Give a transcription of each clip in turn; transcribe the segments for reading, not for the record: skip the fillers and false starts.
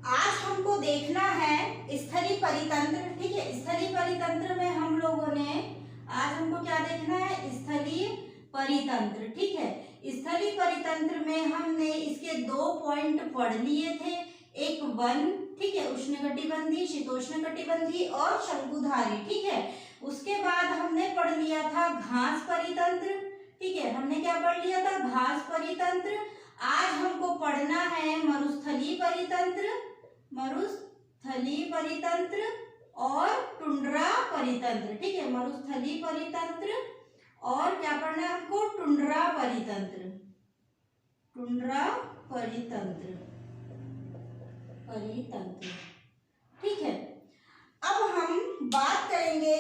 आज हमको देखना है स्थलीय परितंत्र। ठीक है, स्थलीय परितंत्र में हम लोगों ने आज हमको क्या देखना है, स्थलीय परितंत्र। ठीक है, स्थलीय परितंत्र में हमने इसके 2 पॉइंट पढ़ लिए थे, एक वन, ठीक है, उष्णकटिबंधीय, शीतोष्णकटिबंधीय और शंकुधारी। ठीक है, उसके बाद हमने पढ़ लिया था घास परितंत्र। ठीक है, हमने क्या पढ़ लिया था, घास परितंत्र। आज हमको पढ़ना है मरुस्थलीय परितंत्र, मरुस्थलीय परितंत्र और टुंड्रा परितंत्र। ठीक है, मरुस्थलीय परितंत्र और क्या पढ़ना है हमको, टुंड्रा परितंत्र, टुंड्रा परितंत्र, परितंत्र। ठीक है, अब हम बात करेंगे,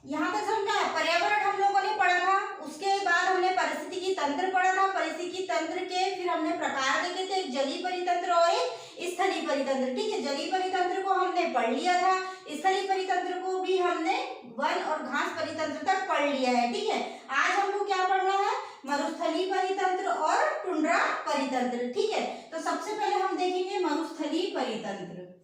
यहाँ तक हम क्या, पर्यावरण हम लोगों ने पढ़ा था, उसके बाद हमने पारिस्थितिकी तंत्र पढ़ा था, पारिस्थितिकी तंत्र के फिर हमने प्रकार देखे थे, एक जलीय परितंत्र और एक स्थलीय परितंत्र। ठीक है, जलीय परितंत्र को हमने पढ़ लिया था, स्थलीय परितंत्र को भी हमने वन और घास परितंत्र तक पढ़ लिया है। ठीक है, आज हमको क्या पढ़ना है, मरुस्थलीय परितंत्र और टुंड्रा परितंत्र। ठीक है, तो सबसे पहले हम देखेंगे मरुस्थलीय परितंत्र।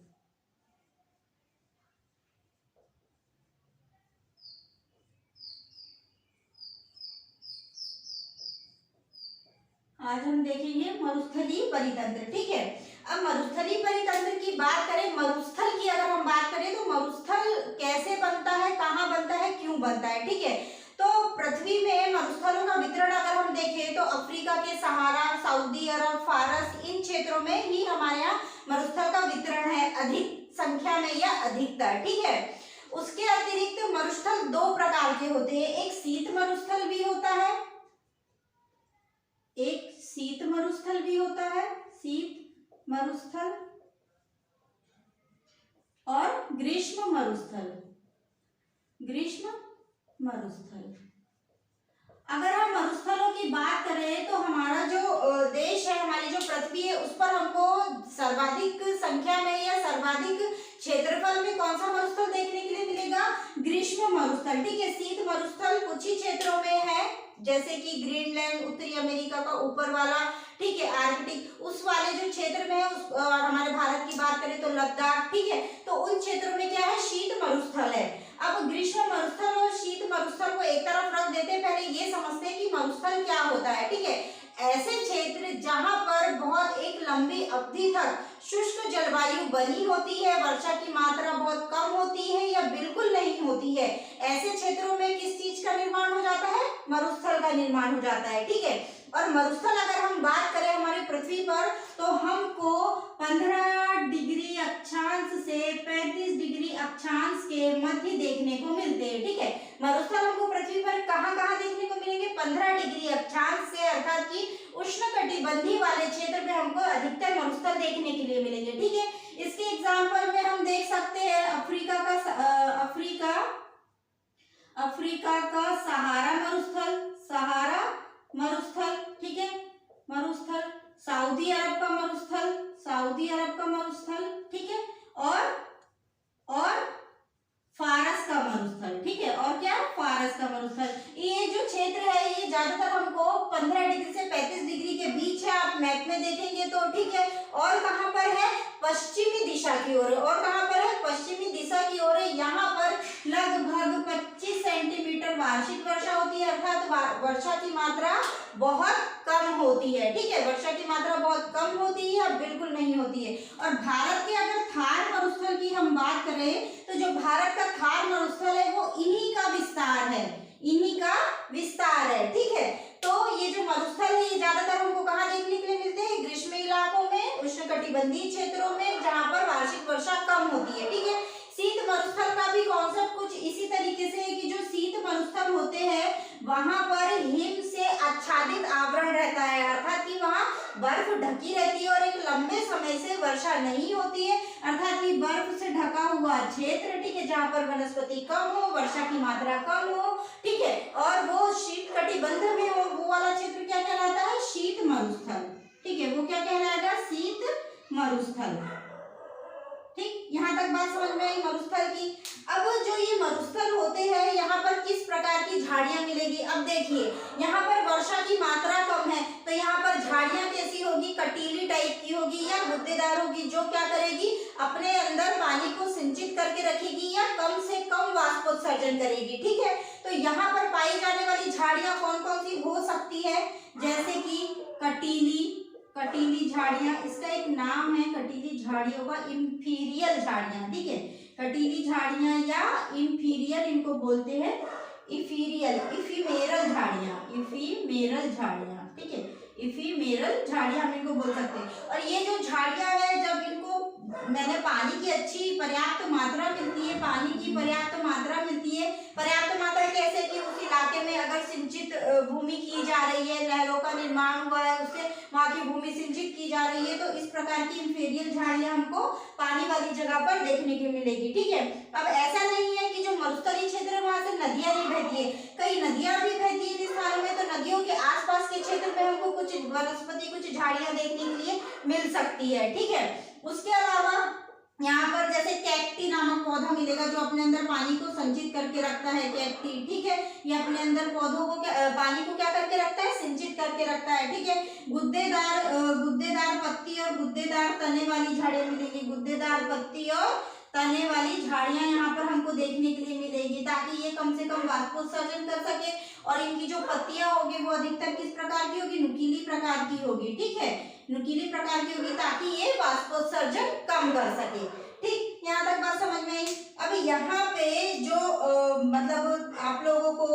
आज हम देखेंगे मरुस्थलीय परितंत्र। ठीक है, अब मरुस्थलीय परितंत्र की बात करें, मरुस्थल की अगर हम बात करें तो मरुस्थल कैसे बनता है, कहाँ बनता है, क्यों बनता है। ठीक है, तो पृथ्वी में मरुस्थलों का वितरण अगर हम देखें तो अफ्रीका के सहारा, सऊदी अरब, फारस, इन क्षेत्रों में ही हमारे यहाँ मरुस्थल का वितरण है, अधिक संख्या में या अधिकतर। ठीक है, उसके अतिरिक्त मरुस्थल 2 प्रकार के होते हैं, एक शीत मरुस्थल भी होता है, एक शीत मरुस्थल भी होता है, शीत मरुस्थल, और ग्रीष्म मरुस्थल, ग्रीष्म मरुस्थल। अगर हम मरुस्थलों की बात करें तो हमारा जो देश है, हमारी जो पृथ्वी है, उस पर हमको सर्वाधिक संख्या में या सर्वाधिक क्षेत्रफल में कौन सा मरुस्थल देखने के लिए मिलेगा, ग्रीष्म मरुस्थल। ठीक है, शीत मरुस्थल कुछ ही क्षेत्रों में है, जैसे कि ग्रीनलैंड, उत्तरी अमेरिका का ऊपर वाला, ठीक है, आर्कटिक, उस वाले जो क्षेत्र में है, उस हमारे भारत की बात करें तो लद्दाख। ठीक है, तो उन क्षेत्रों में क्या है, शीत मरुस्थल है। अब ग्रीष्म मरुस्थल और शीत मरुस्थल को एक तरफ रख देते, पहले ये समझते हैं कि मरुस्थल क्या होता है। ठीक है, ऐसे क्षेत्र जहां पर बहुत एक लंबी अवधि तक शुष्क जलवायु बनी होती है, वर्षा की मात्रा बहुत कम होती है या बिल्कुल नहीं होती है, ऐसे क्षेत्रों में किस चीज का निर्माण हो जाता है, मरुस्थल का निर्माण हो जाता है। ठीक है, और मरुस्थल अगर हम बात करें हमारे पृथ्वी पर तो हमको 15 डिग्री अक्षांश से 35 डिग्री अक्षांश के मध्य देखने को मिलते हैं। ठीक है, मरुस्थल हमको पृथ्वी पर कहाँ कहाँ देखने को मिलेंगे, 15 डिग्री अक्षांश से, अर्थात कि उष्णकटिबंधीय वाले क्षेत्र में हमको अधिकतर मरुस्थल देखने के लिए मिलेंगे। ठीक है, इसके एग्जाम्पल में हम देख सकते हैं अफ्रीका का सहारा मरुस्थल, सहारा मरुस्थल। ठीक है, मरुस्थल, सऊदी अरब का मरुस्थल, सऊदी अरब का मरुस्थल। ठीक है, और फारस का मरुस्थल। ठीक है, और क्या, फारस का मरुस्थल। ये जो क्षेत्र है ये ज्यादातर हमको 15 डिग्री से 35 डिग्री के बीच है, आप मैप में देखेंगे तो। ठीक है, और कहाँ पर है, पश्चिमी दिशा की ओर है, और कहाँ पर है, पश्चिमी दिशा की ओर है। यहाँ पर लगभग 25 सेंटीमीटर वार्षिक वर्षा होती है, अर्थात वर्षा की मात्रा बहुत कम होती है। ठीक है, वर्षा की मात्रा बहुत कम होती है, बिल्कुल नहीं होती है। और भारत के अगर थार मरुस्थल की हम बात करें तो जो भारत का थार मरुस्थल है वो इन्हीं का विस्तार है, इन्हीं का विस्तार है। ठीक है, तो ये जो मरुस्थल है ये ज्यादातर हमको कहाँ देखने के लिए मिलते हैं, ग्रीष्म इलाकों में, उष्णकटिबंधीय क्षेत्रों में, जहां पर वार्षिक वर्षा कम होती है। ठीक है, शीत मरुस्थल का भी कॉन्सेप्ट कुछ इसी तरीके से है कि जो शीत मरुस्थल होते हैं वहां पर हिम से आच्छादित आवरण रहता है, अर्थात कि वहां बर्फ ढकी रहती है और एक लंबे समय से वर्षा नहीं होती है, अर्थात कि बर्फ से ढका हुआ क्षेत्र। ठीक है, जहां पर वनस्पति कम हो, वर्षा की मात्रा कम हो। ठीक है, और वो शीत कटिबंध में हो, वो वाला क्षेत्र क्या कहलाता है, शीत मरुस्थल। ठीक है, वो क्या कहलाएगा, शीत मरुस्थल। ठीक, यहाँ तक बात समझ में आई मरुस्थल की। अब जो ये मरुस्थल होते हैं यहाँ पर किस प्रकार की झाड़ियां मिलेगी। अब देखिए यहाँ पर वर्षा की मात्रा कम है तो यहाँ पर झाड़ियां कैसी होगी, कटीली टाइप की होगी या गुद्देदार होगी, जो क्या करेगी अपने अंदर पानी को सिंचित करके रखेगी या कम से कम वाष्पोत्सर्जन करेगी। ठीक है, तो यहाँ पर पाई जाने वाली झाड़ियां कौन कौन सी हो सकती है, जैसे कि कटीली झाड़ियां, इसका एक नाम है कटीली झाड़ियों का, इंफीरियल झाड़ियां। ठीक है, कटीली झाड़ियां या इंफीरियल इनको बोलते हैं, इफीमेरल झाड़ियां। ठीक है, इफीमेरल झाड़ियां हम इनको बोल सकते हैं। और ये जो झाड़ियां है जब इनको मैंने पानी की अच्छी पर्याप्त मात्रा मिलती है, पानी की पर्याप्त मात्रा मिलती है, पर्याप्त मात्रा कैसे कि उस इलाके में अगर सिंचित भूमि की जा रही है, नहरों का निर्माण हुआ है, उससे वहाँ की भूमि सिंचित की जा रही है, तो इस प्रकार की इंफीरियल झाड़ियां हमको पानी वाली जगह पर देखने को मिलेगी। ठीक है, अब ऐसा नहीं है कि जो मरुस्थलीय क्षेत्र है वहां से नदियां नहीं बहती है, कई नदियां भी बहती है इन स्थानों में, तो नदियों के आसपास के क्षेत्र में हमको कुछ वनस्पति, कुछ झाड़ियां देखने के लिए मिल सकती है। ठीक है, उसके अलावा यहाँ पर जैसे कैक्टी नामक पौधा मिलेगा जो अपने अंदर पानी को संचित करके रखता है, कैक्टी। ठीक है, ये अपने अंदर पौधों को पानी को क्या करके रखता है, सिंचित करके रखता है। ठीक है, गुद्देदार पत्ती और गुद्देदार तने वाली झाड़ियां मिलेंगी, गुद्देदार पत्ती और तने वाली झाड़ियां यहाँ पर हमको देखने के लिए मिलेगी, ताकि ये कम से कम वाष्पोत्सर्जन कर सके। और इनकी जो पत्तियां होगी वो अधिकतर किस प्रकार की होगी, नुकीली प्रकार की होगी। ठीक है, नुकीली प्रकार की होगी ताकि ये वाष्पोत्सर्जन कम कर सके। ठीक, यहाँ तक बात समझ में आई। अब यहाँ पे जो मतलब आप लोगों को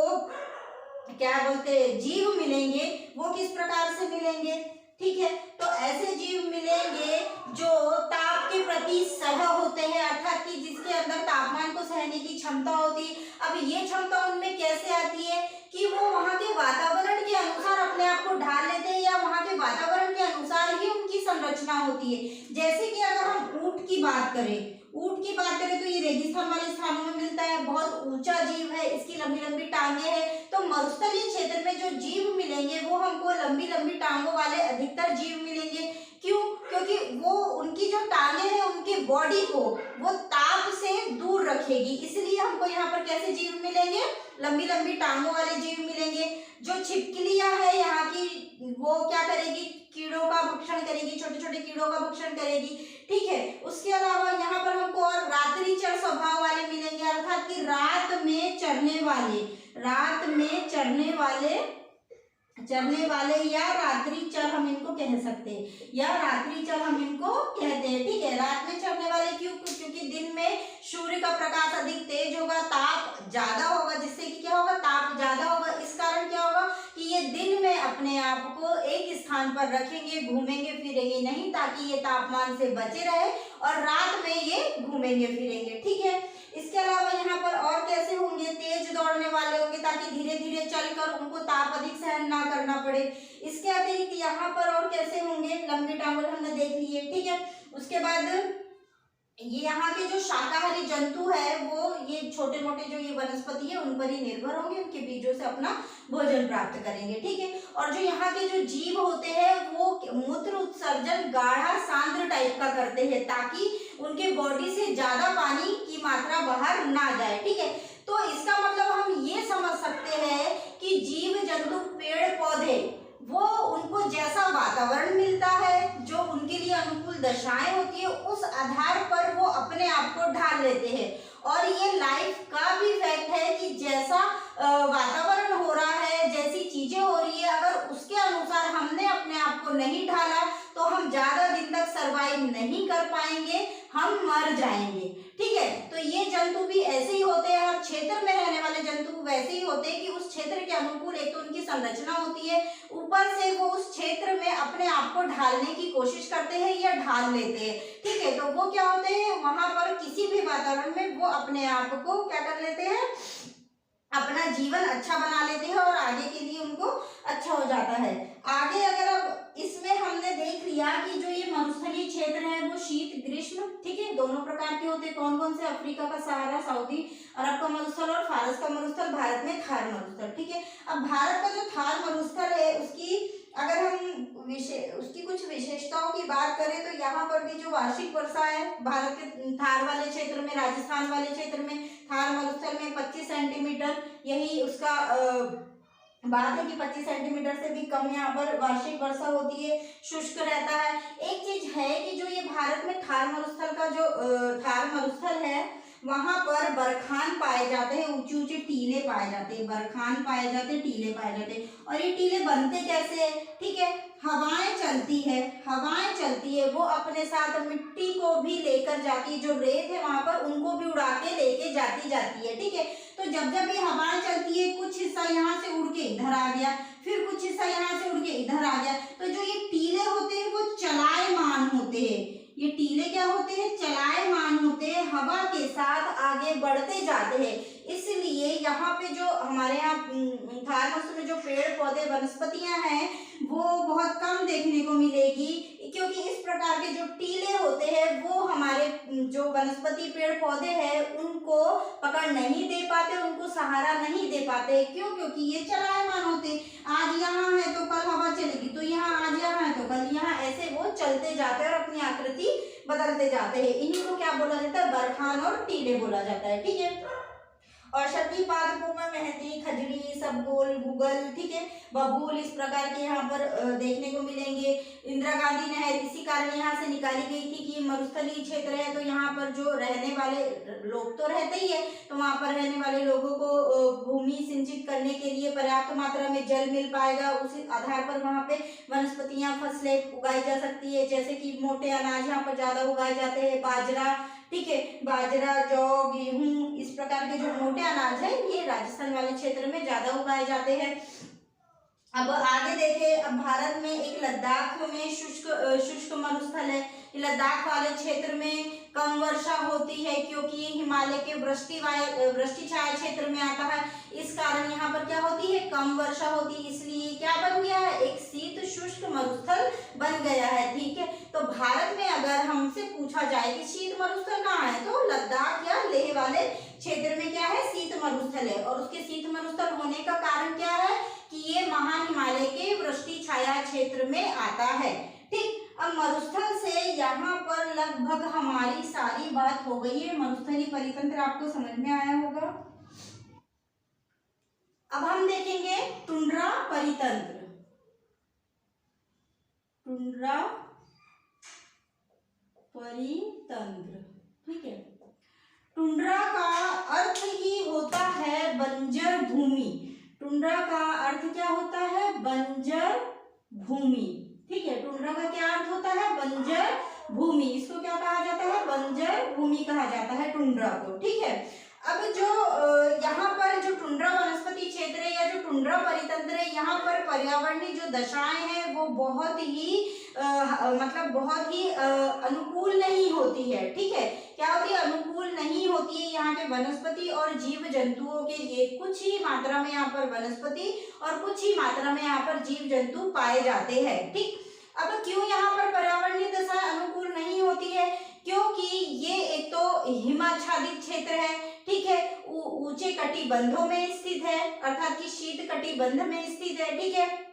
क्या बोलते हैं जीव मिलेंगे, वो किस प्रकार से मिलेंगे। ठीक है, तो ऐसे जीव मिलेंगे जो ताप के प्रति सह होते हैं, अर्थात कि जिसके अंदर तापमान को सहने की क्षमता होती है। अब ये क्षमता उनमें कैसे आती है कि वो वहाँ के वातावरण के अनुसार अपने आप को ढाल लेते हैं, या वहाँ के वातावरण के अनुसार ही उनकी संरचना होती है। जैसे कि अगर हम ऊंट की बात करें तो ये रेगिस्तान वाले स्थानों में मिलता है, बहुत ऊंचा जीव है, इसकी लंबी लंबी टांगे हैं। तो मरुस्थलीय क्षेत्र में जो जीव मिलेंगे वो हमको लंबी लंबी टांगों वाले अधिकतर जीव मिलेंगे। क्यों? क्योंकि वो उनकी जो टांगे हैं उनके बॉडी को वो ताप से दूर रखेगी, इसलिए हमको यहाँ पर कैसे जीव मिलेंगे, लंबी लंबी टांगों वाले जीव मिलेंगे। जो छिपकलियां है यहाँ की, वो क्या करेगी, कीड़ों का भक्षण करेगी, छोटे छोटे कीड़ों का भक्षण करेगी। ठीक है, उसके अलावा यहाँ पर हमको और रात्रिचर स्वभाव वाले मिलेंगे, अर्थात कि रात में चरने वाले या रात्रिचर हम इनको कह सकते हैं, ठीक है, रात में चरने वाले क्यों, क्योंकि दिन में सूर्य का प्रकाश अधिक तेज होगा, ताप ज्यादा होगा, जिससे कि क्या होगा, ताप ज्यादा होगा। इस कारण क्या होगा कि ये दिन में अपने आप को एक स्थान पर रखेंगे, घूमेंगे फिरेंगे नहीं, ताकि ये तापमान से बचे रहे, और रात में ये घूमेंगे फिरेंगे। ठीक है, इसके अलावा यहाँ पर और कैसे होंगे, तेज दौड़ने वाले होंगे, ताकि धीरे धीरे चलकर उनको ताप अधिक सहन ना करना पड़े। इसके अतिरिक्त यहाँ पर और कैसे होंगे, लंबी टांगों हमने देख लिए। ठीक है, उसके बाद ये यहाँ के जो शाकाहारी जंतु है वो ये छोटे मोटे जो ये वनस्पति है उन पर ही निर्भर होंगे, उनके बीजों से अपना भोजन प्राप्त करेंगे। ठीक है, और जो यहाँ के जो जीव होते हैं वो मूत्र उत्सर्जन गाढ़ा सांद्र टाइप का करते हैं, ताकि उनके बॉडी से ज्यादा पानी की मात्रा बाहर ना जाए। ठीक है, तो इसका मतलब हम ये समझ सकते हैं कि जीव जंतु पेड़ पौधे वो उनको जैसा वातावरण मिलता है, जो उनके लिए अनुकूल दशाएं होती है, उस आधार पर वो अपने आप को ढाल लेते हैं। और ये लाइफ का भी फैक्ट है कि जैसा वातावरण हो रहा है, जैसी चीजें हो रही है, अगर उसके अनुसार हमने अपने आप को नहीं ढाला तो हम ज्यादा दिन तक सरवाइव नहीं कर पाएंगे, हम मर जाएंगे। ठीक है, तो ये जंतु भी ऐसे ही होते हैं, हर क्षेत्र में रहने वाले जंतु वैसे ही होते हैं कि उस क्षेत्र के अनुकूल एक तो उनकी संरचना होती है, ऊपर से वो उस क्षेत्र में अपने आप को ढालने की कोशिश करते हैं या ढाल लेते हैं। ठीक है, तो वो क्या होते हैं, वहां पर किसी भी वातावरण में वो अपने आप को क्या कर लेते हैं, अपना जीवन अच्छा बना लेते हैं और आगे के लिए उनको अच्छा हो जाता है। आगे अगर अब इसमें हमने देख लिया कि जो ये मरुस्थलीय क्षेत्र है वो शीत ग्रीष्म, ठीक है, दोनों प्रकार के होते हैं। कौन कौन से, अफ्रीका का सहारा, सऊदी अरब का मरुस्थल और फारस का मरुस्थल, भारत में थार मरुस्थल। ठीक है, अब भारत का जो थार मरुस्थल है उसकी अगर हम उसकी कुछ विशेषताओं की बात करें तो यहाँ पर भी जो वार्षिक वर्षा है भारत के थार वाले क्षेत्र में, राजस्थान वाले क्षेत्र में थार मरुस्थल में 25 सेंटीमीटर, यही उसका बात है कि 25 सेंटीमीटर से भी कम यहाँ पर वार्षिक वर्षा होती है, शुष्क रहता है। एक चीज है कि जो ये भारत में थार मरुस्थल का जो थार मरुस्थल है वहां पर बरखान पाए जाते हैं, ऊंचे ऊंचे टीले पाए जाते हैं, बरखान पाए जाते हैं, टीले पाए जाते हैं। और ये टीले बनते कैसे है, ठीक है, हवाएं चलती है, हवाएं चलती है, वो अपने साथ मिट्टी को भी लेकर जाती है, जो रेत है वहां पर उनको भी उड़ा के लेके जाती है, ठीक है। तो जब जब ये हवाएं चलती है, कुछ हिस्सा यहाँ से उड़ के इधर आ गया, फिर कुछ हिस्सा यहाँ से उड़ के इधर आ गया, तो जो ये टीले होते हैं वो चलायमान होते हैं। ये टीले क्या होते हैं, चलायमान होते हैं, हवा के साथ आगे बढ़ते जाते हैं। इसलिए यहाँ पे जो हमारे यहाँ थार मरुस्थल में जो पेड़ पौधे वनस्पतियां हैं वो बहुत कम देखने को मिलेगी, क्योंकि इस प्रकार के जो टीले होते हैं वो हमारे जो वनस्पति पेड़ पौधे हैं उनको पकड़ नहीं दे पाते, उनको सहारा नहीं दे पाते। क्यों? क्योंकि ये चलायमान होते, आज यहाँ है तो कल हवा चलेगी, तो यहाँ आज यहाँ है तो कल यहाँ, ऐसे वो चलते जाते हैं और अपनी आकृति बदलते जाते हैं। इन्हीं को क्या बोला जाता है, बरखान और टीले बोला जाता है, ठीक है। और शबरी पादपों में मेहंदी, खजड़ी, सबगोल, गुगल, ठीक है, बबूल, इस प्रकार के यहाँ पर देखने को मिलेंगे। इंदिरा गांधी नहर इसी कारण यहाँ से निकाली गई थी कि मरुस्थलीय क्षेत्र है तो यहाँ पर जो रहने वाले लोग तो रहते ही है, तो वहाँ पर रहने वाले लोगों को भूमि सिंचित करने के लिए पर्याप्त मात्रा में जल मिल पाएगा, उसी आधार पर वहाँ पे वनस्पतियां, फसलें उगाई जा सकती है, जैसे कि मोटे अनाज यहाँ पर ज्यादा उगाए जाते हैं, बाजरा, ठीक है, बाजरा, जौ, गेहूं, इस प्रकार के जो मोटे अनाज है ये राजस्थान वाले क्षेत्र में ज्यादा उगाए जाते हैं। अब आगे देखें, अब भारत में एक लद्दाख में शुष्क मरुस्थल है। लद्दाख वाले क्षेत्र में कम वर्षा होती है क्योंकि ये हिमालय के वृष्टि छाया क्षेत्र में आता है, इस कारण यहाँ पर क्या होती है, कम वर्षा होती है, इसलिए क्या बन गया है, एक शीत शुष्क मरुस्थल बन गया है, ठीक है। तो भारत में अगर हमसे पूछा जाए कि शीत मरुस्थल कहाँ है, तो लद्दाख या लेह वाले क्षेत्र में क्या है, शीत मरुस्थल है। और उसके शीत मरुस्थल होने का कारण क्या है कि ये महान हिमालय के वृष्टि छाया क्षेत्र में आता है, ठीक। अब मरुस्थल से यहाँ पर लगभग हमारी सारी बात हो गई है। मरुस्थलीय परितंत्र आपको समझ में आया होगा। अब हम देखेंगे टुंड्रा परितंत्र। टुंड्रा परितंत्र, ठीक है। टुंड्रा का अर्थ ही होता है बंजर भूमि। टुंड्रा का अर्थ क्या होता है, बंजर भूमि, ठीक है। टुंड्रा का क्या अर्थ होता है, बंजर भूमि, इसको क्या कहा जाता है, बंजर भूमि कहा जाता है टुंड्रा को, ठीक है। अब जो यहाँ पर जो टुंड्रा वनस्पति क्षेत्र है या जो टुंड्रा परितंत्र है, यहाँ पर पर्यावरणीय जो दशाएं हैं वो बहुत ही बहुत ही अनुकूल नहीं होती है, ठीक है। क्या होती है, अनुकूल नहीं होती है यहाँ के वनस्पति और जीव जंतुओं के लिए। कुछ ही मात्रा में यहाँ पर वनस्पति और कुछ ही मात्रा में यहाँ पर जीव जंतु पाए जाते हैं, ठीक। अब क्यों यहाँ पर पर्यावरणीय दशा अनुकूल नहीं होती है, क्योंकि ये एक तो हिमाच्छादित क्षेत्र है, ठीक है, ऊंचे कटिबंधों में स्थित है, अर्थात कि शीत कटिबंध में स्थित है, ठीक है।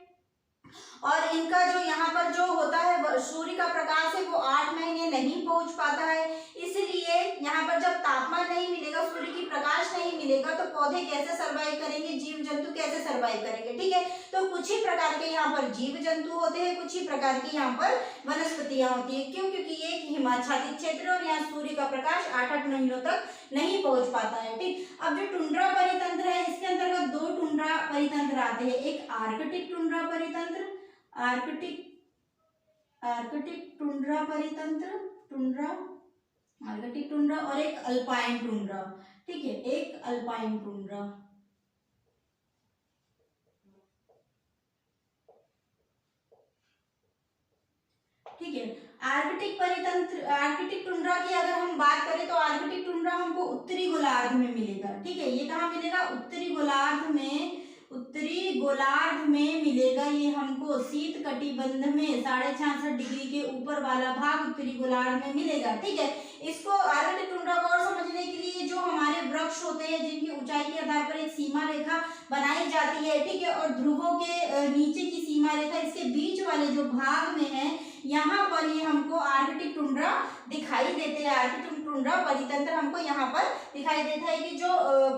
और इनका जो यहाँ पर जो होता है सूर्य का प्रकाश है वो 8 महीने नहीं पहुंच पाता है, इसलिए यहाँ पर जब तापमान नहीं मिलेगा, सूर्य की प्रकाश नहीं मिलेगा, तो पौधे कैसे सर्वाइव करेंगे, जीव जंतु कैसे सर्वाइव करेंगे, ठीक है। तो कुछ ही प्रकार के यहाँ पर जीव जंतु होते हैं, कुछ ही प्रकार की यहाँ पर वनस्पतियां होती है। क्यों? क्योंकि ये एक हिमाच्छादित क्षेत्र और यहाँ सूर्य का प्रकाश 8-8 महीनों तक नहीं पहुंच पाता है, ठीक। अब जो टुंड्रा परितंत्र है इसके अंतर्गत 2 टुंड्रा परितंत्र आते हैं, एक आर्कटिक टुंड्रा परितंत्र, आर्कटिक टुंड्रा परितंत्र, आर्कटिक टुंड्रा, और एक अल्पाइन टुंड्रा, ठीक है, एक अल्पाइन टुंड्रा। ठीक है, आर्कटिक परितंत्र, आर्कटिक टुंड्रा की अगर हम बात करें तो आर्कटिक टुंड्रा हमको उत्तरी गोलार्ध में मिलेगा, ठीक है। ये कहाँ मिलेगा, उत्तरी गोलार्ध में, उत्तरी गोलार्ध में मिलेगा। ये हमको शीत कटिबंध में 66.5 डिग्री के ऊपर वाला भाग उत्तरी गोलार्ध में मिलेगा, ठीक है। इसको आर्कटिक टुंड्रा को और समझने के लिए जो हमारे वृक्ष होते हैं जिनकी ऊंचाई के आधार पर एक सीमा रेखा बनाई जाती है, ठीक है। और ध्रुवों के नीचे की सीमा रेखा इसके बीच वाले जो भाग में है, यहाँ पर ये हमको आर्कटिक टुंड्रा दिखाई देते हैं। आर्कटिक टुंड्रा परितंत्र हमको यहाँ पर दिखाई देता है कि जो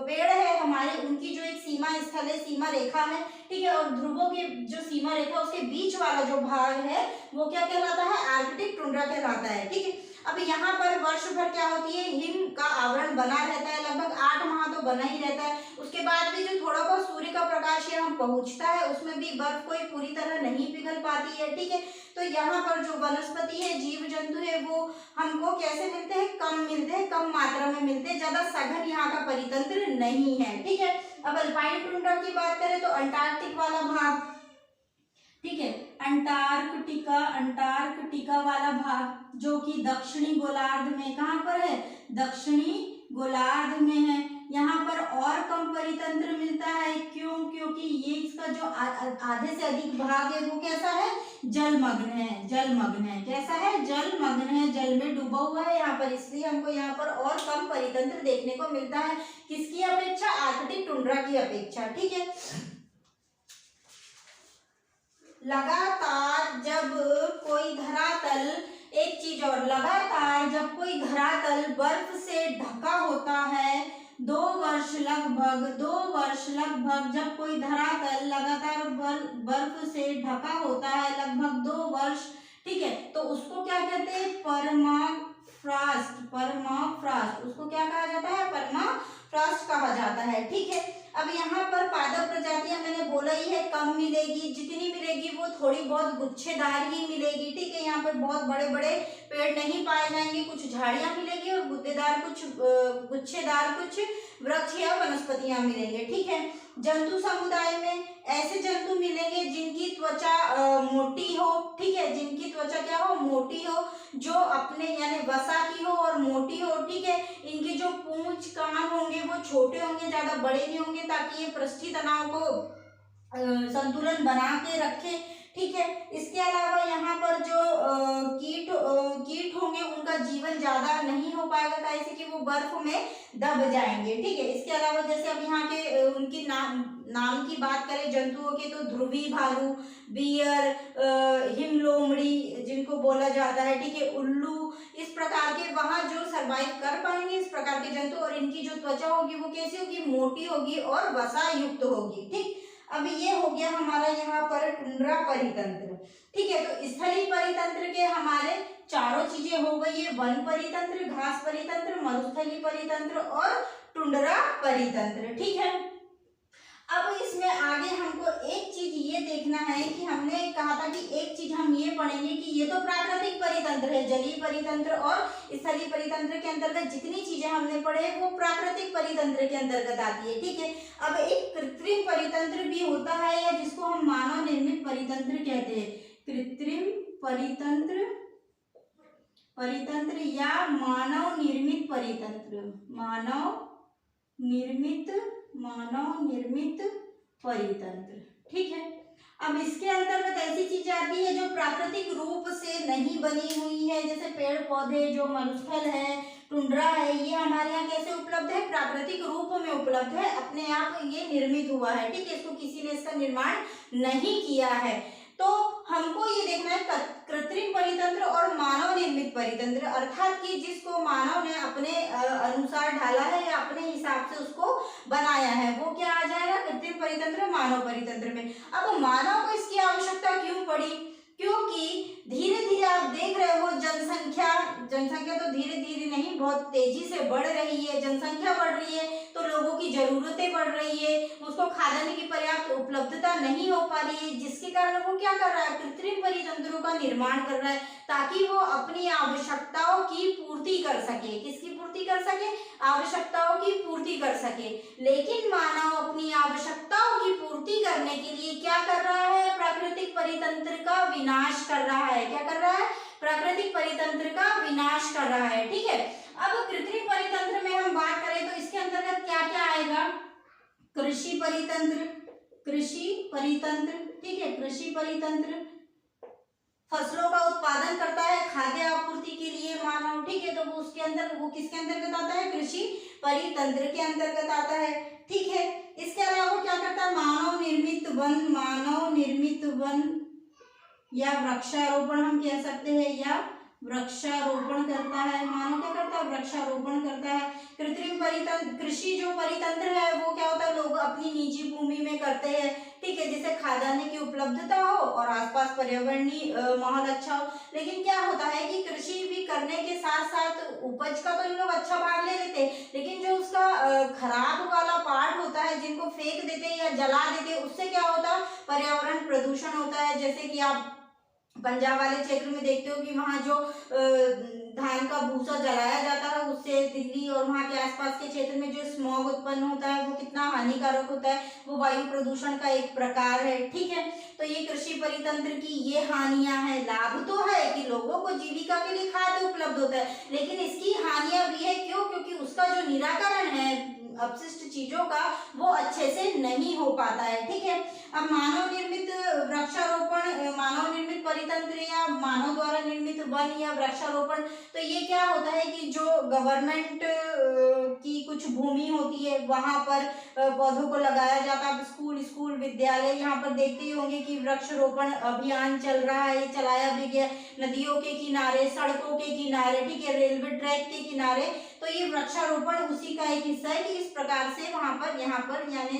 पेड़ है हमारे, उनकी जो एक सीमा स्थल है, सीमा रेखा है, ठीक है। और ध्रुवों की जो सीमा रेखा उसके बीच वाला जो भाग है वो क्या कहलाता है, आर्कटिक टुंड्रा कहलाता है, ठीक है। अब यहाँ पर वर्ष भर क्या होती है, हिम का आवरण बना रहता है, लगभग 8 माह तो बना ही रहता है। उसके बाद भी जो थोड़ा बहुत सूर्य का प्रकाश यहाँ पहुंचता है उसमें भी बर्फ कोई पूरी तरह नहीं पिघल पाती है, ठीक है। तो यहाँ पर जो वनस्पति है, जीव जंतु है, वो हमको कैसे मिलते हैं, कम मिलते हैं, कम मात्रा में मिलते हैं, ज्यादा सघन यहाँ का परितंत्र नहीं है, ठीक है। अब अल्पाइन टुंड्रा की बात करें तो अंटार्कटिक वाला भाग, ठीक है, अंटार्कटिका वाला भाग जो कि दक्षिणी गोलार्ध में, कहाँ पर है, दक्षिणी गोलार्ध में है। यहाँ पर और कम परितंत्र मिलता है, क्यों, क्योंकि ये इसका जो आधे से अधिक भाग है वो कैसा है, जलमग्न है, जलमग्न है, कैसा है, जलमग्न है, जल में डूबा हुआ है यहाँ पर, इसलिए हमको यहाँ पर और कम परितंत्र देखने को मिलता है, किसकी अपेक्षा, आर्कटिक टुंड्रा की अपेक्षा, ठीक है। लगातार जब कोई धरातल, एक चीज और, लगातार जब कोई धरातल बर्फ से ढका होता है, 2 वर्ष लगभग जब कोई धरातल लगातार बर्फ से ढका होता है, लगभग 2 वर्ष, ठीक है, तो उसको क्या कहते हैं, परमाफ्रॉस्ट, परमाफ्रॉस्ट, उसको क्या कहा जाता है, परमाफ्रॉस्ट कहा जाता है, ठीक है। अब यहाँ पर पादप प्रजातियां मैंने बोला ही है कम मिलेगी, जितनी मिलेगी वो थोड़ी बहुत गुच्छेदार ही मिलेगी, ठीक है। यहाँ पर बहुत बड़े बड़े पेड़ नहीं पाए जाएंगे, कुछ झाड़ियां मिलेगी और गुद्देदार, कुछ गुच्छेदार, कुछ वृक्ष या वनस्पतियां मिलेंगे, ठीक है। जंतु समुदाय में ऐसे जंतु मिलेंगे जिनकी त्वचा मोटी हो, ठीक है, जिनकी त्वचा क्या हो, मोटी हो, जो अपने यानी वसा की हो और मोटी हो, ठीक है। इनके जो पूंछ कान होंगे वो छोटे होंगे, ज्यादा बड़े नहीं होंगे, ताकि ये पृष्ठीय तनाव को संतुलन बना के रखे, ठीक है। इसके अलावा यहाँ पर जो कीट होंगे उनका जीवन ज्यादा नहीं हो पाएगा, कैसे कि वो बर्फ में दब जाएंगे, ठीक है। इसके अलावा जैसे अब यहाँ के उनकी नाम की बात करें जंतुओं के, तो ध्रुवी भालू, बियर, हिमलोमड़ी जिनको बोला जाता है, ठीक है, उल्लू, इस प्रकार के वहां जो सरवाइव कर पाएंगे इस प्रकार के जंतु, और इनकी जो त्वचा होगी वो कैसी होगी, मोटी होगी और वसा युक्त होगी, ठीक। अब ये हो गया हमारा यहाँ पर टुंड्रा परितंत्र, ठीक है। तो स्थलीय परितंत्र के हमारे चारों चीजें हो गई है, वन परितंत्र, घास परितंत्र, मरुस्थलीय परितंत्र और टुंड्रा परितंत्र, ठीक है। अब इसमें आगे हमको एक चीज ये देखना है कि हमने कहा था कि एक चीज हम ये पढ़ेंगे कि ये तो प्राकृतिक परितंत्र है, जलीय परितंत्र और स्थलीय परितंत्र के अंतर्गत जितनी चीजें हमने पढ़े वो प्राकृतिक परितंत्र के अंतर्गत आती है, ठीक है। अब एक कृत्रिम परितंत्र भी होता है, या जिसको हम मानव निर्मित परितंत्र कहते हैं, कृत्रिम परितंत्र, परितंत्र या मानव निर्मित परितंत्र, मानव निर्मित परितंत्र, ठीक है। अब इसके अंतर्गत ऐसी चीजें आती है जो प्राकृतिक रूप से नहीं बनी हुई है, जैसे पेड़ पौधे, जो मरुस्थल है, टुंड्रा है, ये हमारे यहाँ कैसे उपलब्ध है, प्राकृतिक रूप में उपलब्ध है, अपने आप ये निर्मित हुआ है, ठीक है। इसको किसी ने इसका निर्माण नहीं किया है। तो हमको ये देखना है कृत्रिम परितंत्र और मानव निर्मित परितंत्र, अर्थात कि जिसको मानव ने अपने अनुसार ढाला है या अपने हिसाब से उसको बनाया है, वो क्या आ जाएगा, कृत्रिम परितंत्र, मानव परितंत्र में। अब मानव को इसकी आवश्यकता क्यों पड़ी, क्योंकि धीरे धीरे आप देख रहे हो जनसंख्या तो धीरे धीरे नहीं, बहुत तेजी से बढ़ रही है, जनसंख्या बढ़ रही है, तो लोगों की जरूरतें बढ़ रही है, उसको खाने की पर्याप्त उपलब्धता नहीं हो पा रही है, जिसके कारण वो क्या कर रहा है, कृत्रिम परितंत्रों का निर्माण कर रहा है, ताकि वो अपनी आवश्यकताओं की पूर्ति कर सके। किसकी पूर्ति कर सके, आवश्यकताओं की पूर्ति कर सके। लेकिन मानव अपनी आवश्यकताओं की पूर्ति करने के लिए क्या कर रहा है, प्राकृतिक परितंत्र का विनाश कर रहा है। क्या कर रहा है, प्राकृतिक परितंत्र का विनाश कर रहा है, ठीक है। अब कृत्रिम परितंत्र में हम बात करें तो इसके अंतर्गत क्या क्या आएगा, कृषि परितंत्र, ठीक है, कृषि परितंत्र, फसलों का उत्पादन करता है खाद्य आपूर्ति के लिए मानव, ठीक है। तो वो उसके अंदर, वो किसके अंतर्गत आता है? कृषि परितंत्र के अंतर्गत आता है, ठीक है। इसके अलावा क्या करता है? मानव निर्मित वन, मानव निर्मित वन या वृक्षारोपण हम कह सकते हैं, या वृक्षारोपण करता है। मानव क्या करता है? वृक्षारोपण करता है। कृत्रिम परितंत्र, कृषि जो परितंत्र है वो क्या होता है? लोग अपनी निजी भूमि में करते हैं, ठीक है, जिससे खाद्यान्न की उपलब्धता हो और आसपास पर्यावरणीय माहौल अच्छा हो। लेकिन क्या होता है कि कृषि भी करने के साथ साथ उपज का तो इन लोग अच्छा भाग ले लेते हैं, लेकिन जो उसका खराब वाला पार्ट होता है, जिनको फेंक देते हैं या जला देते हैं, उससे क्या होता है? पर्यावरण प्रदूषण होता है। जैसे कि आप पंजाब वाले क्षेत्र में देखते हो कि वहाँ जो धान का भूसा जलाया जाता है, उससे दिल्ली और वहाँ के आसपास के क्षेत्र में जो स्मॉग उत्पन्न होता है वो कितना हानिकारक होता है, वो वायु प्रदूषण का एक प्रकार है, ठीक है। तो ये कृषि परितंत्र की ये हानियां हैं। लाभ तो है कि लोगों को जीविका के लिए खाद्य उपलब्ध होता है, लेकिन इसकी हानियां भी है। क्यों? क्योंकि उसका जो निराकरण है अपशिष्ट चीजों का, वो अच्छे से नहीं हो पाता है, ठीक है। अब मानव निर्मित वृक्षारोपण, मानव निर्मित परितंत्र या मानव द्वारा निर्मित वन या वृक्षारोपण, तो ये क्या होता है कि जो गवर्नमेंट की कुछ भूमि होती है वहां पर पौधों को लगाया जाता है। स्कूल विद्यालय यहाँ पर देखते ही होंगे कि वृक्षारोपण अभियान चल रहा है, चलाया भी गया नदियों के किनारे, सड़कों के किनारे, ठीक है, रेलवे ट्रैक के किनारे। तो ये वृक्षारोपण उसी का एक हिस्सा है कि इस प्रकार से वहां पर, यहाँ पर यानी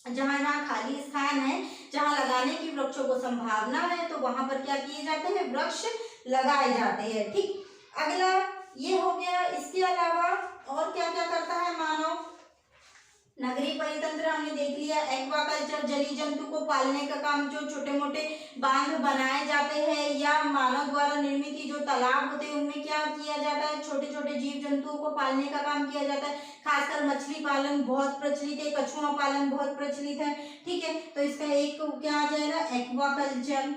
जहाँ जहाँ खाली स्थान है, जहाँ लगाने की वृक्षों को संभावना है, तो वहां पर क्या किए जाते हैं? वृक्ष लगाए जाते हैं, ठीक। अगला ये हो गया। इसके अलावा और क्या क्या करता है मानव? नगरीय परितंत्र हमने देख लिया। एक्वाकल्चर, जलीय जंतु को पालने का काम, जो छोटे मोटे बांध बनाए जाते हैं या मानव द्वारा निर्मित जो तालाब होते हैं उनमें क्या किया जाता है? छोटे छोटे जीव जंतुओं को पालने का काम किया जाता है। खासकर मछली पालन बहुत प्रचलित है, कछुआ पालन बहुत प्रचलित है, ठीक है। तो इसका एक क्या आ जाएगा? एक्वाकल्चर,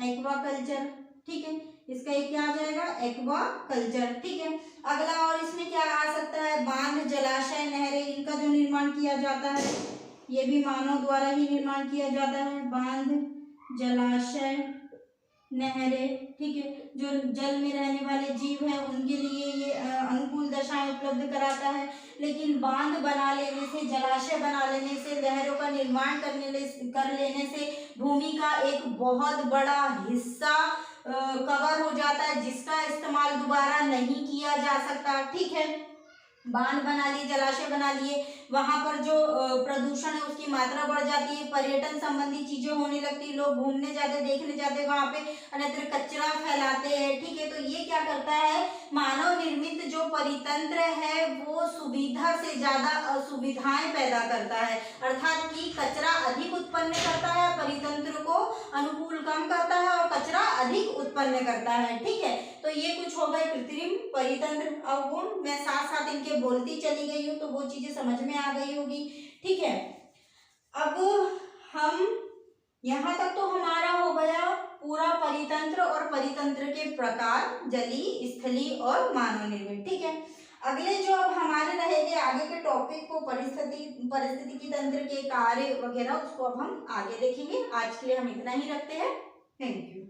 एक्वाकल्चर, ठीक है। इसका एक क्या आ जाएगा? एक्वाकल्चर, ठीक है। अगला और इसमें क्या आ सकता है? बांध, जलाशय, नहरें, इनका जो निर्माण किया जाता है ये भी मानव द्वारा ही निर्माण किया जाता है। बांध, जलाशय, नहरें, ठीक है, जो जल में रहने वाले जीव हैं उनके लिए ये अनुकूल दशाएं उपलब्ध कराता है। लेकिन बांध बना लेने से, जलाशय बना लेने से, नहरों का निर्माण कर लेने से भूमि का एक बहुत बड़ा हिस्सा कवर हो जाता है, जिसका इस्तेमाल दोबारा नहीं किया जा सकता, ठीक है। बांध बना लिए, जलाशय बना लिए, वहां पर जो प्रदूषण है उसकी मात्रा बढ़ जाती है, पर्यटन संबंधी चीजें होने लगती है, लोग घूमने जाते, देखने जाते, वहां पे अन्यत्र कचरा फैलाते हैं, ठीक है। तो ये क्या करता है? मानव निर्मित जो परितंत्र है वो सुविधा से ज्यादा असुविधाएं पैदा करता है, अर्थात कि कचरा अधिक उत्पन्न करता है, परितंत्र को अनुकूल कम करता है और कचरा अधिक उत्पन्न करता है, ठीक है। तो ये कुछ हो गए कृत्रिम परितंत्र अवगुण। मैं साथ साथ इनके बोलती चली गई हूँ तो वो चीजें समझ में आ गई होगी, ठीक है। अब हम यहाँ तक तो हमारा हो गया पूरा परितंत्र और परितंत्र के प्रकार, जलीय, स्थलीय और मानव निर्मित, ठीक है। अगले जो अब हमारे रहेंगे आगे के टॉपिक को, परिस्थितिकी तंत्र के कार्य वगैरह, उसको अब हम आगे देखेंगे। आज के लिए हम इतना ही रखते हैं। Thank you.